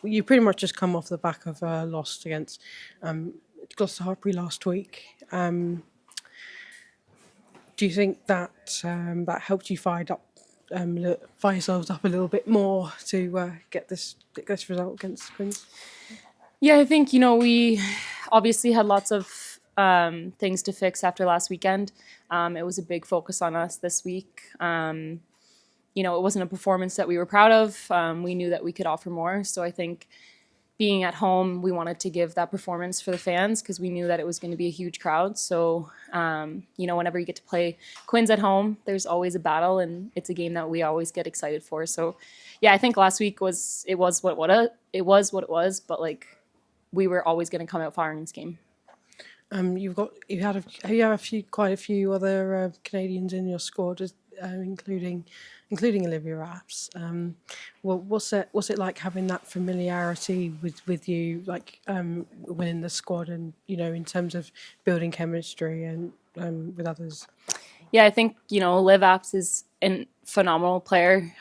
you pretty much just come off the back of a loss against Gloucester last week. Do you think that that helped you fire yourselves up a little bit more to get this result against Quins? Yeah, I think, we obviously had lots of things to fix after last weekend. It was a big focus on us this week. It wasn't a performance that we were proud of. We knew that we could offer more. So I think being at home, we wanted to give that performance for the fans because we knew that it was going to be a huge crowd. So, whenever you get to play Quins at home, there's always a battle, and it's a game that we always get excited for. So, yeah, I think last week was what it was, but like we were always going to come out firing this game. You have quite a few other Canadians in your squad, including Olivia Rapps. What's it like having that familiarity with you, like within the squad, and in terms of building chemistry and with others? Yeah, I think Liv Apps is a phenomenal player.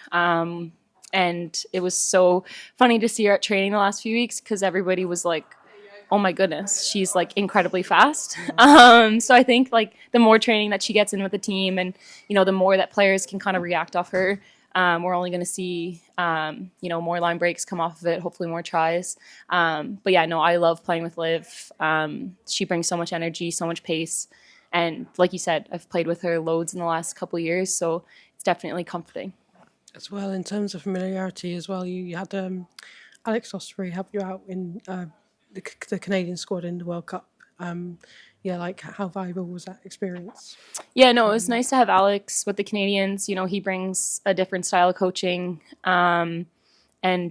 And it was so funny to see her at training the last few weeks because everybody was like, oh my goodness, she's like incredibly fast. So I think like the more training that she gets in with the team and, the more that players can kind of react off her, we're only going to see, more line breaks come off of it, hopefully more tries. But yeah, no, I love playing with Liv. She brings so much energy, so much pace. And like you said, I've played with her loads in the last couple of years, so it's definitely comforting. As well, in terms of familiarity as well, you had Alex Austerberry help you out in the Canadian squad in the World Cup. How valuable was that experience? Yeah, no, it was nice to have Alex with the Canadians. He brings a different style of coaching and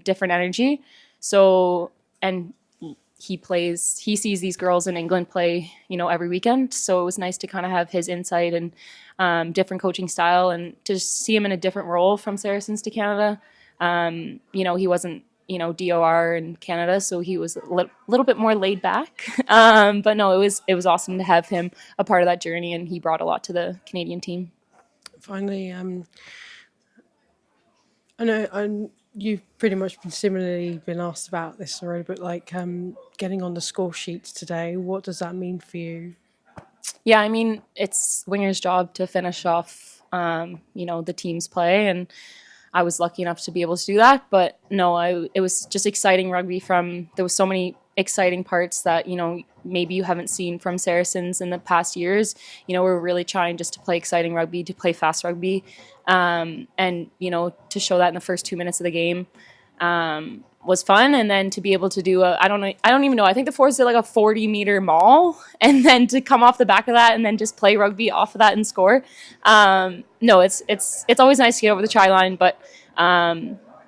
different energy. So, and he sees these girls in England play, every weekend. So it was nice to kind of have his insight and different coaching style and to see him in a different role from Saracens to Canada. He wasn't, DOR in Canada, so he was a little bit more laid back. But no, it was awesome to have him a part of that journey, and he brought a lot to the Canadian team. Finally, I know you've pretty much been asked about this already, but getting on the score sheets today, what does that mean for you? Yeah, I mean, it's Winger's job to finish off, the team's play, and I was lucky enough to be able to do that. But no, it was just exciting rugby. There was so many exciting parts that, maybe you haven't seen from Saracens in the past years. We're really trying just to play exciting rugby, to play fast rugby. And, to show that in the first 2 minutes of the game was fun. And then to be able to do I don't even know. I think the Force did like a 40-meter maul, and then to come off the back of that and then just play rugby off of that and score. No, it's always nice to get over the try line, but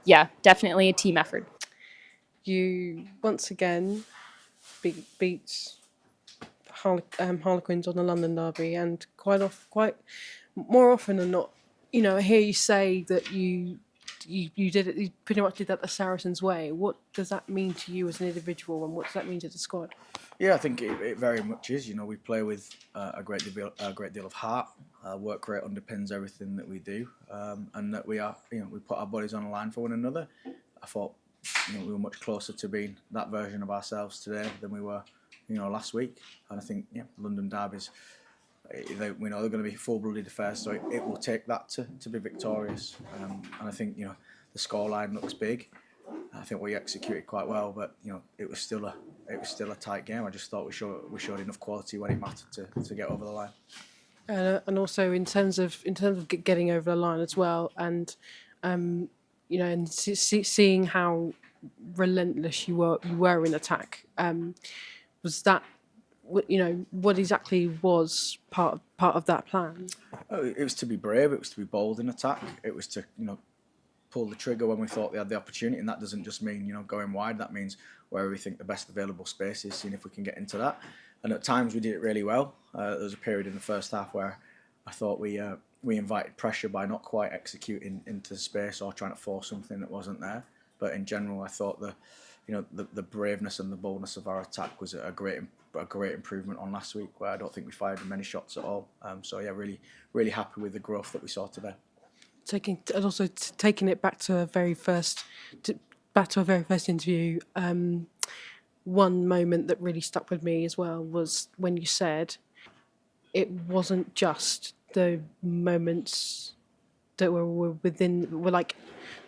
yeah, definitely a team effort. You once again beat Harlequins on the London Derby, and quite more often than not, I hear you say that you did it. You pretty much did that the Saracens way. What does that mean to you as an individual, and what does that mean to the squad? Yeah, I think it very much is. We play with a great deal of heart. Work rate underpins everything that we do, and that we put our bodies on the line for one another. I thought we were much closer to being that version of ourselves today than we were, last week. And I think London Derbies, we know they're going to be full-blooded affairs, so it will take that to be victorious. And I think the scoreline looks big. I think we executed quite well, but it was still a tight game. I just thought we showed enough quality when it mattered to get over the line. And also in terms of getting over the line as well, and and seeing how relentless you were in attack, was that what exactly was part of that plan? It was to be brave. It was to be bold in attack. It was to pull the trigger when we thought they had the opportunity, and that doesn't just mean going wide. That means where we think the best available space is, seeing if we can get into that. And at times we did it really well. There was a period in the first half where I thought we invited pressure by not quite executing into space or trying to force something that wasn't there. But in general, I thought the braveness and the boldness of our attack was a great improvement on last week, where I don't think we fired many shots at all. So yeah, really happy with the growth that we saw today. Taking it back to the very first, back to our very first interview, one moment that really stuck with me as well was when you said it wasn't just the moments that were like,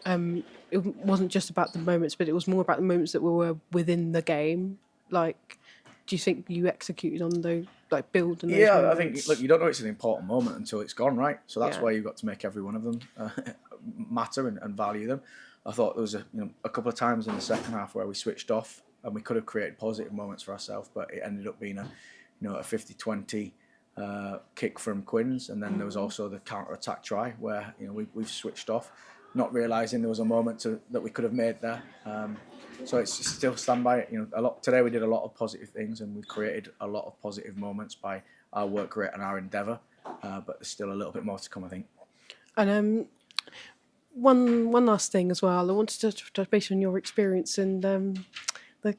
it wasn't just about the moments, but it was more about the moments that were within the game. Like, do you think you executed on those, like building those Yeah, I moments? think, look, you don't know it's an important moment until it's gone, right? So that's Yeah. why you've got to make every one of them matter and value them. I thought there was a couple of times in the second half where we switched off and we could have created positive moments for ourselves, but it ended up being a 50-20 kick from Quins, and then there was also the counter-attack try where we've switched off, not realising there was a moment that we could have made there. So it's still stand by it. A lot today. We did a lot of positive things, and we created a lot of positive moments by our work rate and our endeavour. But there's still a little bit more to come, I think. And one last thing as well. I wanted to touch base on your experience in the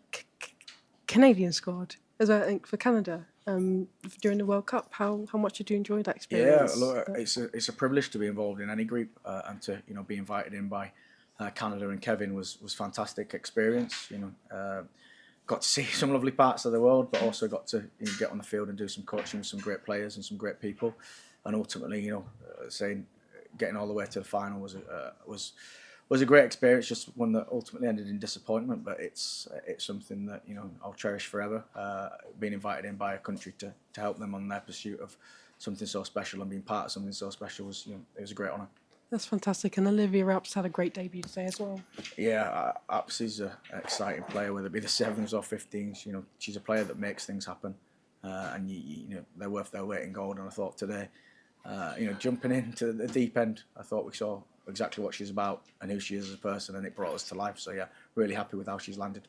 Canadian squad, as I think for Canada during the World Cup. How much did you enjoy that Yeah, experience? look, it's a privilege to be involved in any group, and to be invited in by Canada and Kevin was fantastic experience. Got to see some lovely parts of the world, but also got to get on the field and do some coaching with some great players and some great people, and ultimately, saying getting all the way to the final was a great experience. Just one that ultimately ended in disappointment, but it's something that I'll cherish forever. Being invited in by a country to help them on their pursuit of something so special and being part of something so special was it was a great honour. That's fantastic. And Olivia Rapps had a great debut today as well. Yeah, Apps is an exciting player, whether it be the 7s or 15s. She's a player that makes things happen, and they're worth their weight in gold. And I thought today, jumping into the deep end, I thought we saw exactly what she's about and who she is as a person, and it brought us to life. So yeah, really happy with how she's landed.